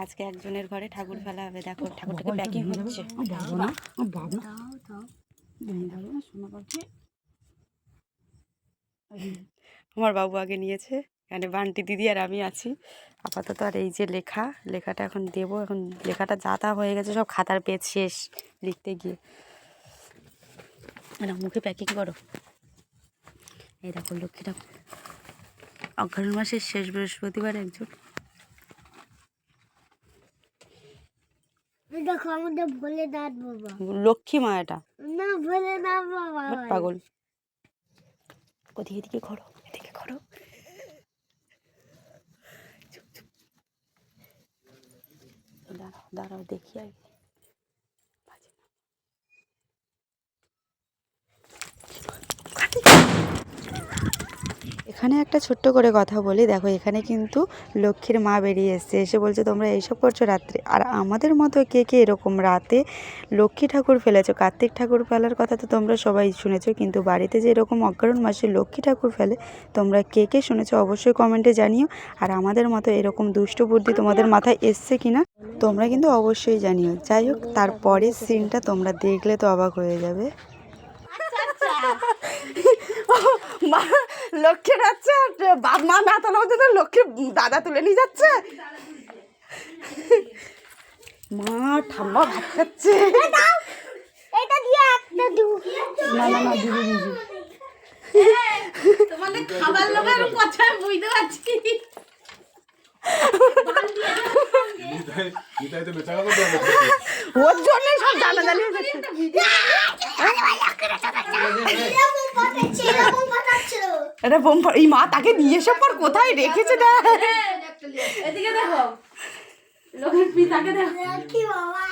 আজকে একজনের ঘরে ঠাকুর ফেলা হবে। দেখো ঠাকুরটাকে প্যাকিং হচ্ছে। আমার বাবু আগে নিয়েছে, এখানে বান্টি দিদি আর আমি আছি আপাতত। আর এই যে লেখাটা এখন দেব। এখন লেখাটা যা তা হয়ে গেছে, সব খাতার পেজ শেষ লিখতে গিয়ে। না, মুখে প্যাকিং করো। এই দেখো লক্ষ্মী ঠাকুর, অঘ্রাণ মাসের শেষ বৃহস্পতিবার একজন। দেখো আমাদের ভোলেনাথ বাবা, লক্ষ্মী মা এটা না ভোলেনাথ বাবা পাগল। ওদিকে এদিকে ঘোরো, এদিকে ঘোরো। দাঁড়াও দাঁড়াও দেখি আগে। এখানে একটা ছোট্ট করে কথা বলি, দেখো এখানে কিন্তু লক্ষ্মীর মা বেরিয়ে এসছে, এসে বলছে তোমরা এইসব করছো রাত্রে। আর আমাদের মতো কে কে এরকম রাতে লক্ষ্মী ঠাকুর ফেলেছো? কার্তিক ঠাকুর ফেলার কথা তো তোমরা সবাই শুনেছো, কিন্তু বাড়িতে যে এরকম অঘ্রাণ মাসে লক্ষ্মী ঠাকুর ফেলে তোমরা কে কে শুনেছো অবশ্যই কমেন্টে জানিও। আর আমাদের মতো এরকম দুষ্ট বুদ্ধি তোমাদের মাথায় এসছে কিনা তোমরা কিন্তু অবশ্যই জানিও। যাই হোক, তারপরের সিনটা তোমরা দেখলে তো অবাক হয়ে যাবে। মা লক্ষ্মীর হচ্ছে, বাপ মা না তোলা হচ্ছে তো লক্ষ্মীর দাদা তুলে নিয়ে যাচ্ছে। মা ঠাম্মা ভাত খাচ্ছে। এটা দিয়ে একটা দু না না না দিদি দিদি তোমাদের খাবার লোকের কথা বুঝতে পারছি। ওর জন্য সব জানাজানি হয়েছে। এটা বোম, এই মা তাকে নিয়ে এসে পর কোথায় রেখেছে না। এদিকে দেখো, লোকের পিতাকে দেখো। কি বাবা